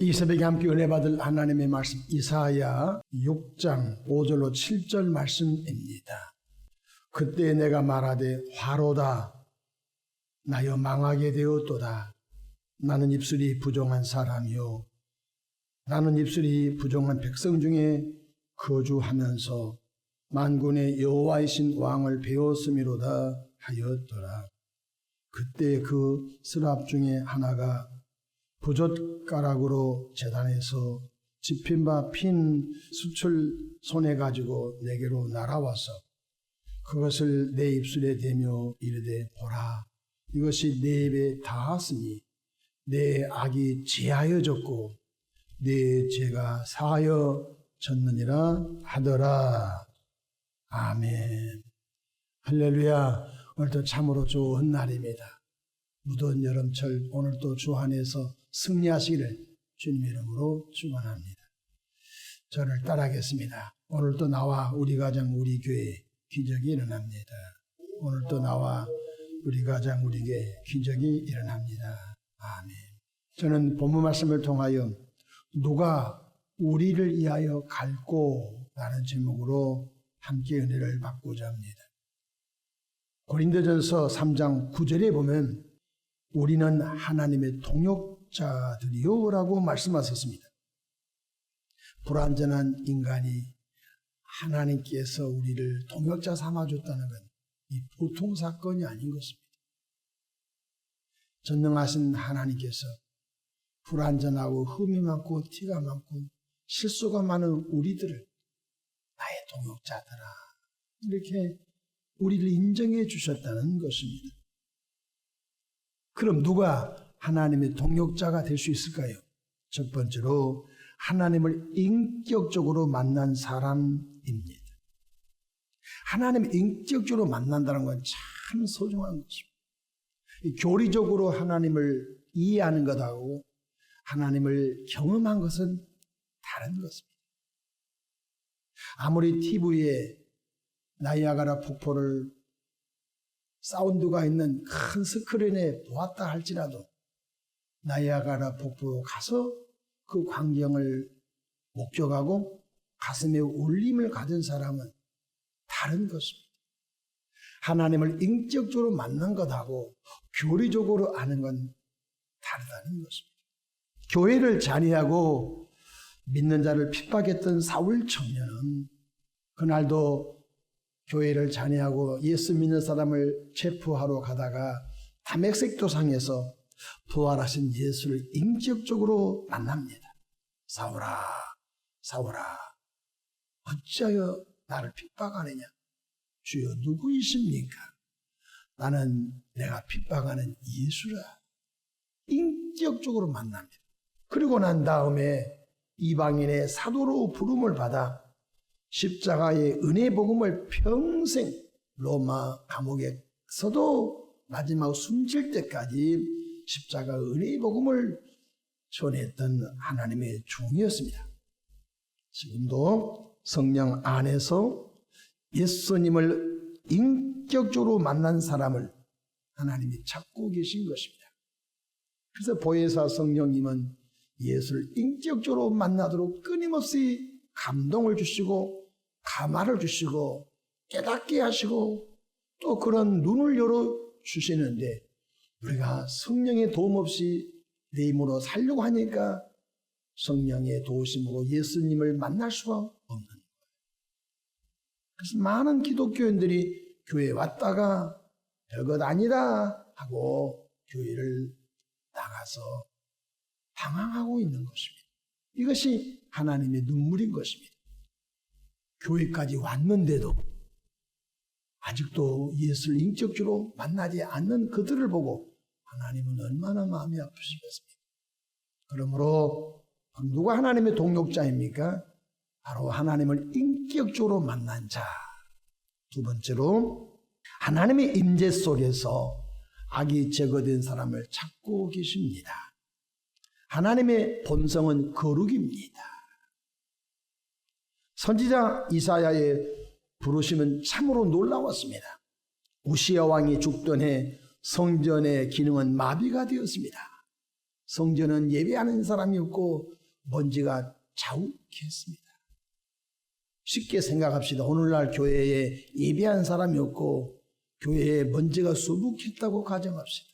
이 새벽에 함께 은혜 받을 하나님의 말씀 이사야 6장 5절로 7절 말씀입니다. 그때 내가 말하되 화로다 나여 망하게 되었도다. 나는 입술이 부정한 사람이요 나는 입술이 부정한 백성 중에 거주하면서 만군의 여호와이신 왕을 배웠음이로다 하였더라. 그때 그 스랍 중에 하나가 부젓가락으로 제단에서 집힌 바 핀 숯을 손에 가지고 내게로 날아와서 그것을 내 입술에 대며 이르되 보라 이것이 내 입에 닿았으니 내 악이 제하여졌고 내 죄가 사하여졌느니라 하더라. 아멘. 할렐루야. 오늘도 참으로 좋은 날입니다. 무더운 여름철 오늘도 주 안에서 승리하시기를 주님의 이름으로 축원합니다. 저를 따라하겠습니다. 오늘도 나와 우리 가정 우리 교회 기적이 일어납니다. 오늘도 나와 우리 가정 우리 교회 기적이 일어납니다. 아멘. 저는 본문 말씀을 통하여 누가 우리를 위하여 갈고 라는 제목으로 함께 은혜를 받고자 합니다. 고린도전서 3장 9절에 보면 우리는 하나님의 동역자들이요 라고 말씀하셨습니다. 불완전한 인간이 하나님께서 우리를 동역자 삼아줬다는 건 이 보통 사건이 아닌 것입니다. 전능하신 하나님께서 불완전하고 흠이 많고 티가 많고 실수가 많은 우리들을 나의 동역자들아 이렇게 우리를 인정해 주셨다는 것입니다. 그럼 누가 하나님의 동역자가 될 수 있을까요? 첫 번째로 하나님을 인격적으로 만난 사람입니다. 하나님을 인격적으로 만난다는 건 참 소중한 것입니다. 교리적으로 하나님을 이해하는 것하고 하나님을 경험한 것은 다른 것입니다. 아무리 TV에 나이아가라 폭포를 사운드가 있는 큰 스크린에 보았다 할지라도 나이아가라 폭포 가서 그 광경을 목격하고 가슴에 울림을 가진 사람은 다른 것입니다. 하나님을 인격적으로 만난 것하고 교리적으로 아는 건 다르다는 것입니다. 교회를 잔해하고 믿는 자를 핍박했던 사울 청년은 그날도 교회를 잔해하고 예수 믿는 사람을 체포하러 가다가 다메섹 도상에서 부활하신 예수를 인격적으로 만납니다. 사울아, 사울아, 어찌하여 나를 핍박하느냐? 주여 누구이십니까? 나는 내가 핍박하는 예수라. 인격적으로 만납니다. 그리고 난 다음에 이방인의 사도로 부름을 받아 십자가의 은혜 복음을 평생 로마 감옥에서도 마지막 숨질 때까지 십자가 은혜 복음을 전했던 하나님의 종이었습니다. 지금도 성령 안에서 예수님을 인격적으로 만난 사람을 하나님이 찾고 계신 것입니다. 그래서 보혜사 성령님은 예수를 인격적으로 만나도록 끊임없이 감동을 주시고 감화를 주시고 깨닫게 하시고 또 그런 눈을 열어주시는데 우리가 성령의 도움 없이 내 힘으로 살려고 하니까 성령의 도우심으로 예수님을 만날 수가 없는 거예요. 그래서 많은 기독교인들이 교회에 왔다가 별것 아니다 하고 교회를 나가서 방황하고 있는 것입니다. 이것이 하나님의 눈물인 것입니다. 교회까지 왔는데도 아직도 예수를 인격적으로 만나지 않는 그들을 보고 하나님은 얼마나 마음이 아프시겠습니까? 그러므로 누가 하나님의 동역자입니까? 바로 하나님을 인격적으로 만난 자. 두 번째로 하나님의 임재 속에서 악이 제거된 사람을 찾고 계십니다. 하나님의 본성은 거룩입니다. 선지자 이사야의 부르심은 참으로 놀라웠습니다. 우시야 왕이 죽던 해 성전의 기능은 마비가 되었습니다. 성전은 예배하는 사람이 없고 먼지가 자욱했습니다. 쉽게 생각합시다. 오늘날 교회에 예배하는 사람이 없고 교회에 먼지가 수북했다고 가정합시다.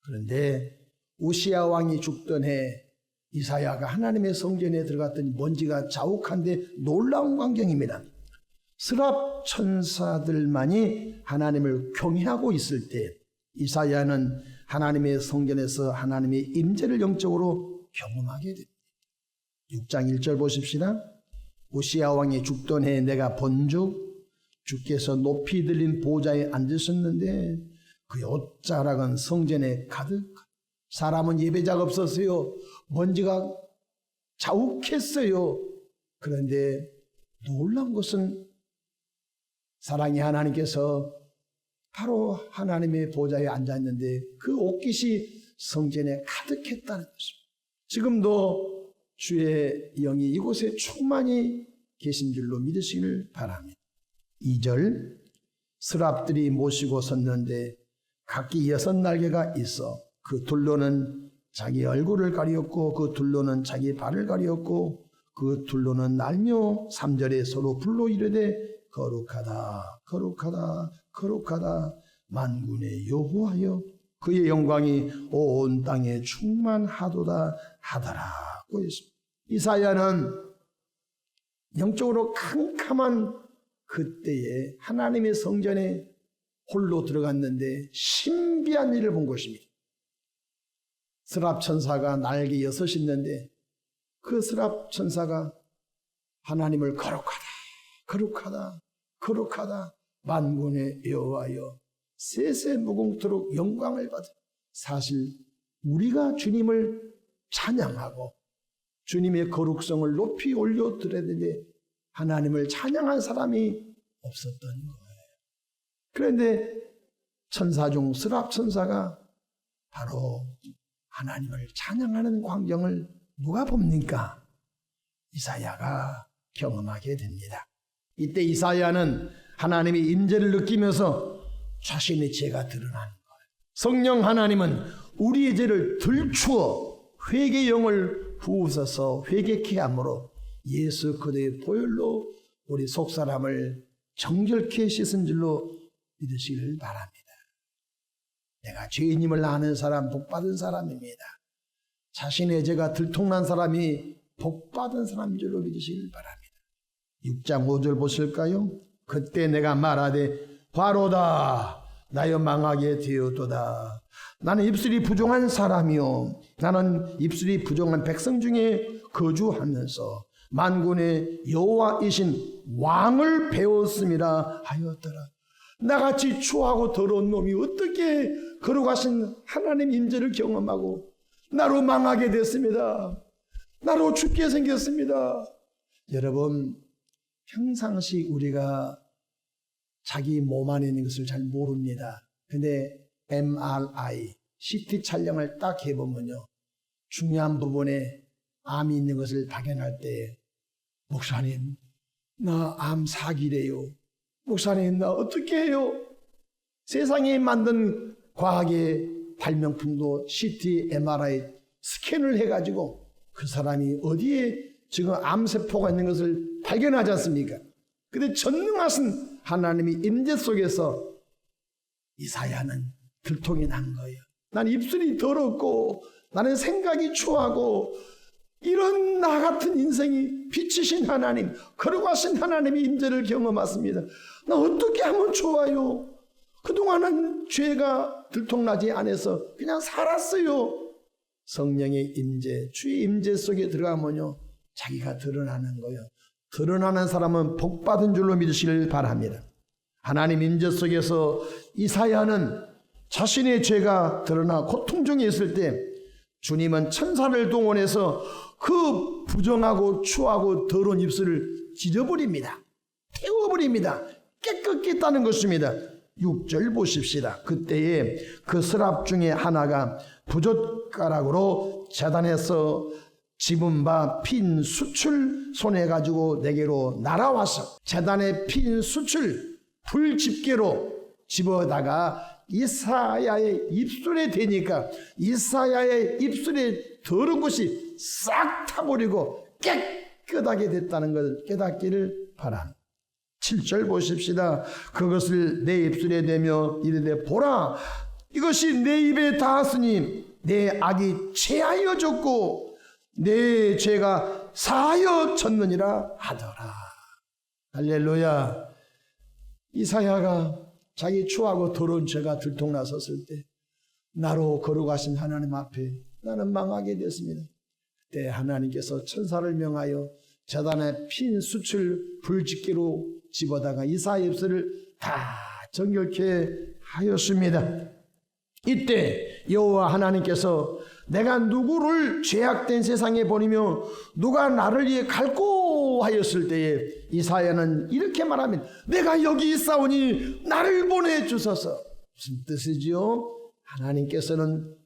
그런데 우시야 왕이 죽던 해 이사야가 하나님의 성전에 들어갔더니 먼지가 자욱한데 놀라운 광경입니다. 스랍 천사들만이 하나님을 경외하고 있을 때 이사야는 하나님의 성전에서 하나님의 임재를 영적으로 경험하게 됩니다. 6장 1절 보십시다. 우시야 왕이 죽던 해에 내가 본즉 주께서 높이 들린 보좌에 앉으셨는데 그의 옷자락은 성전에 가득, 사람은 예배자가 없었어요. 먼지가 자욱했어요. 그런데 놀라운 것은 사랑의 하나님께서 바로 하나님의 보좌에 앉았는데 그 옷깃이 성전에 가득했다는 것입니다. 지금도 주의 영이 이곳에 충만히 계신 줄로 믿으시길 바랍니다. 2절 스랍들이 모시고 섰는데 각기 6날개가 있어 그 둘로는 자기 얼굴을 가리었고 그 둘로는 자기 발을 가리었고 그 둘로는 날며 3절에 서로 불러 이르되 거룩하다 거룩하다 거룩하다 만군의 여호와여 그의 영광이 온 땅에 충만하도다 하더라고 했습니다. 이사야는 영적으로 캄캄한 그때에 하나님의 성전에 홀로 들어갔는데 신비한 일을 본 것입니다. 스랍 천사가 날개 6이 있는데 그 스랍 천사가 하나님을 거룩하다 거룩하다 거룩하다 만군의 여호와여 세세무궁토록 영광을 받아. 사실 우리가 주님을 찬양하고 주님의 거룩성을 높이 올려드려야 되는데 하나님을 찬양한 사람이 없었던 거예요. 그런데 천사 중 스랍 천사가 바로 하나님을 찬양하는 광경을 누가 봅니까? 이사야가 경험하게 됩니다. 이때 이사야는 하나님의 임재를 느끼면서 자신의 죄가 드러나는 거예요. 성령 하나님은 우리의 죄를 들추어 회개의 영을 부으셔서 회개케 함으로 예수 그리스도의 보혈로 우리 속사람을 정결케 씻은 줄로 믿으시길 바랍니다. 내가 죄인임을 아는 사람 복받은 사람입니다. 자신의 죄가 들통난 사람이 복받은 사람인 줄로 믿으시길 바랍니다. 6장 5절 보실까요? 그때 내가 말하되 과로다 나여 망하게 되었도다. 나는 입술이 부정한 사람이요 나는 입술이 부정한 백성 중에 거주하면서 만군의 여호와이신 왕을 배웠음이라 하였더라. 나같이 추하고 더러운 놈이 어떻게 거룩하신 하나님 임재를 경험하고 나로 망하게 됐습니다. 나로 죽게 생겼습니다. 여러분 평상시 우리가 자기 몸 안에 있는 것을 잘 모릅니다. 근데 MRI, CT 촬영을 딱 해보면요 중요한 부분에 암이 있는 것을 발견할 때 목사님 나 암 사기래요. 목사님 나 어떻게 해요? 세상에 만든 과학의 발명품도 CT, MRI 스캔을 해가지고 그 사람이 어디에 지금 암세포가 있는 것을 발견하지 않습니까? 근데 전능하신 하나님의 임재 속에서 이사야는 들통이 난 거예요. 나는 입술이 더럽고 나는 생각이 추하고 이런 나 같은 인생이 비치신 하나님, 거룩하신 하나님의 임재를 경험했습니다. 나 어떻게 하면 좋아요? 그동안은 죄가 들통나지 않아서 그냥 살았어요. 성령의 임재, 주의 임재 속에 들어가면요 자기가 드러나는 거예요. 드러나는 사람은 복받은 줄로 믿으시길 바랍니다. 하나님 임재 속에서 이사야는 자신의 죄가 드러나 고통 중에 있을 때 주님은 천사를 동원해서 그 부정하고 추하고 더러운 입술을 찢어버립니다. 태워버립니다. 깨끗게 했다는 것입니다. 6절 보십시다. 그때에 그 스랍 중에 하나가 부젓가락으로 제단에서 집은 바 핀 숯을 손에 가지고 내게로 날아와서 제단에 핀 숯을 불집게로 집어다가 이사야의 입술에 대니까 이사야의 입술에 더러운 것이 싹 타버리고 깨끗하게 됐다는 것을 깨닫기를 바랍니다. 7절 보십시다. 그것을 내 입술에 대며 이르되 보라, 이것이 내 입에 닿았으니 내 악이 체하여 졌고 내 죄가 사하여 졌느니라 하더라. 할렐루야. 이사야가 자기 추하고 더러운 죄가 들통나섰을 때 나로 거룩하신 하나님 앞에 나는 망하게 됐습니다. 그때 하나님께서 천사를 명하여 제단에 핀 숯을 불집게로 집어다가 이사야의 입술을 다 정결케 하였습니다. 이때 여호와 하나님께서 내가 누구를 죄악된 세상에 보내며 누가 나를 위해 갈고 하였을 때에 이사야는 이렇게 말합니다. 내가 여기 있사오니 나를 보내주소서. 무슨 뜻이지요? 하나님께서는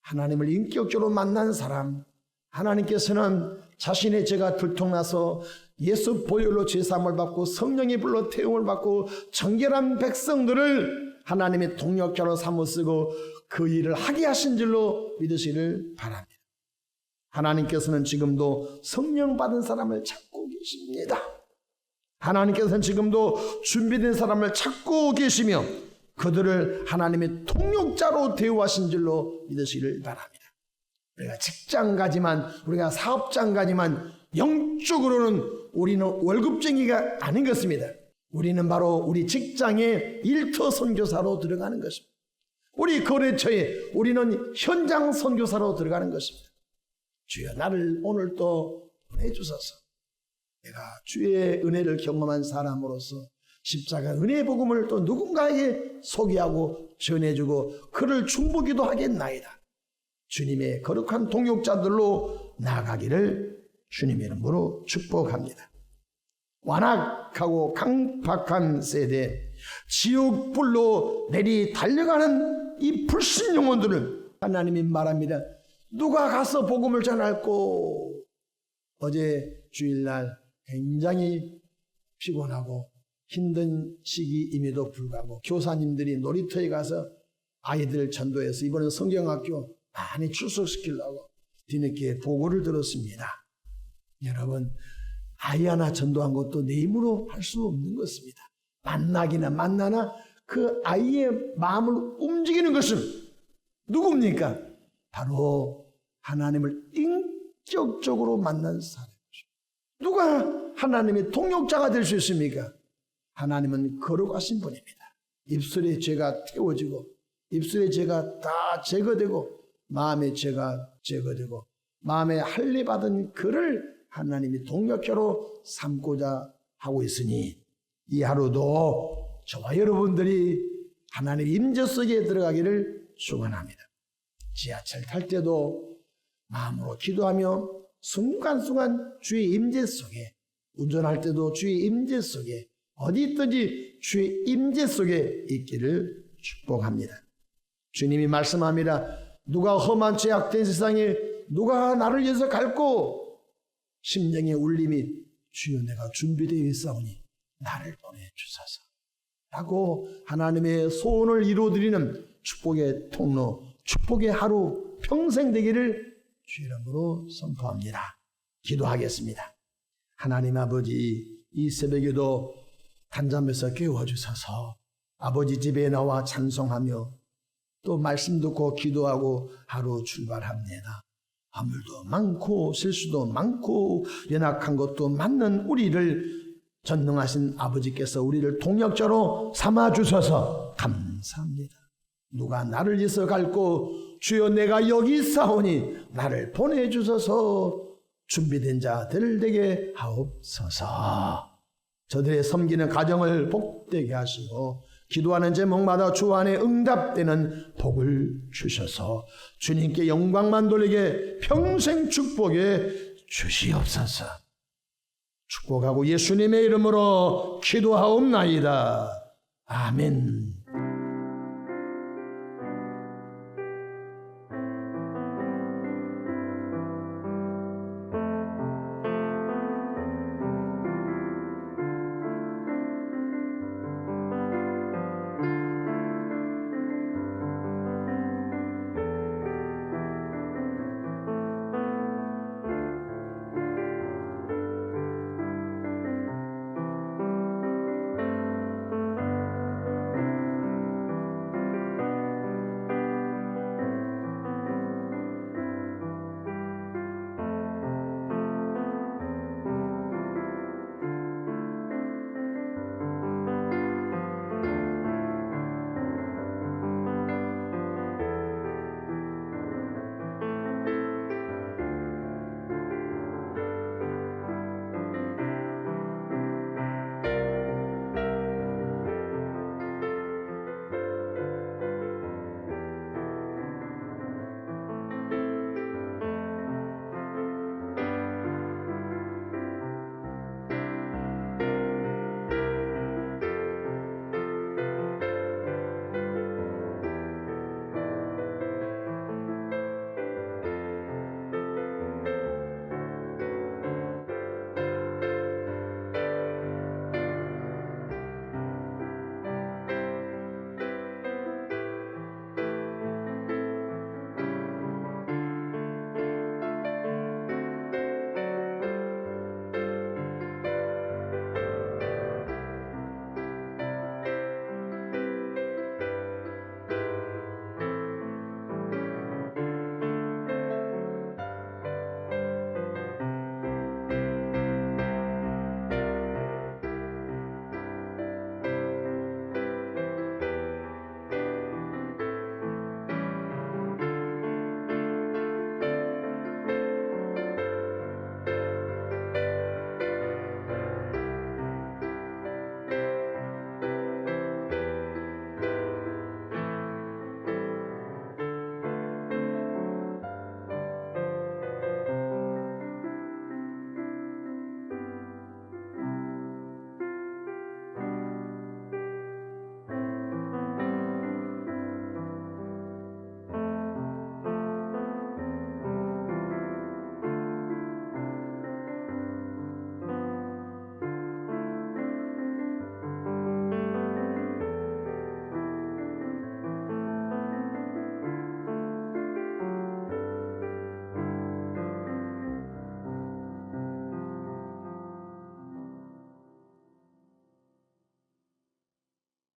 하나님을 인격적으로 만난 사람, 하나님께서는 자신의 죄가 들통나서 예수 보혈로 죄사함을 받고 성령이 불러 태움을 받고 정결한 백성들을 하나님의 동역자로 삼아 쓰고 그 일을 하게 하신 줄로 믿으시기를 바랍니다. 하나님께서는 지금도 성령 받은 사람을 찾고 계십니다. 하나님께서는 지금도 준비된 사람을 찾고 계시며 그들을 하나님의 통역자로 대우하신 줄로 믿으시기를 바랍니다. 우리가 직장 가지만, 우리가 사업장 가지만 영적으로는 우리는 월급쟁이가 아닌 것입니다. 우리는 바로 우리 직장에 일터 선교사로 들어가는 것입니다. 우리 거래처에 우리는 현장 선교사로 들어가는 것입니다. 주여 나를 오늘 또 보내주소서. 내가 주의 은혜를 경험한 사람으로서 십자가 은혜의 복음을 또 누군가에게 소개하고 전해주고 그를 중보기도 하겠나이다. 주님의 거룩한 동역자들로 나아가기를 주님의 이름으로 축복합니다. 완악하고 강박한 세대, 지옥불로 내리 달려가는 이 불신 영혼들을 하나님이 말합니다. 누가 가서 복음을 전할꼬? 어제 주일날 굉장히 피곤하고 힘든 시기임에도 불구하고 교사님들이 놀이터에 가서 아이들 전도해서 이번엔 성경학교 많이 출석시키려고 뒤늦게 보고를 들었습니다. 여러분, 아이 하나 전도한 것도 내 힘으로 할 수 없는 것입니다. 만나기나 만나나 그 아이의 마음을 움직이는 것은 누굽니까? 바로 하나님을 인격적으로 만난 사람이죠. 누가 하나님의 통역자가 될 수 있습니까? 하나님은 거룩하신 분입니다. 입술의 죄가 태워지고 입술의 죄가 다 제거되고 마음의 죄가 제거되고 마음에 할례 받은 그를 하나님이 동역자로 삼고자 하고 있으니 이 하루도 저와 여러분들이 하나님의 임재 속에 들어가기를 축원합니다. 지하철 탈 때도 마음으로 기도하며 순간순간 주의 임재 속에, 운전할 때도 주의 임재 속에, 어디 있든지 주의 임재 속에 있기를 축복합니다. 주님이 말씀합니다. 누가 험한 죄악된 세상에 누가 나를 위해서 갈고? 심령의 울림이 주여 내가 준비되어 있사오니 나를 보내주소서 라고 하나님의 소원을 이루어드리는 축복의 통로, 축복의 하루 평생 되기를 주 이름으로 선포합니다. 기도하겠습니다. 하나님 아버지, 이 새벽에도 단잠에서 깨워주셔서 아버지 집에 나와 찬송하며 또 말씀 듣고 기도하고 하루 출발합니다. 허물도 많고 실수도 많고 연약한 것도 많는 우리를 전능하신 아버지께서 우리를 동역자로 삼아주셔서 감사합니다. 누가 나를 위해서 갈고 주여 내가 여기 있사오니 나를 보내주셔서 준비된 자들 되게 하옵소서. 저들의 섬기는 가정을 복되게 하시고 기도하는 제목마다 주 안에 응답되는 복을 주셔서 주님께 영광만 돌리게 평생 축복해 주시옵소서. 축복하고 예수님의 이름으로 기도하옵나이다. 아멘.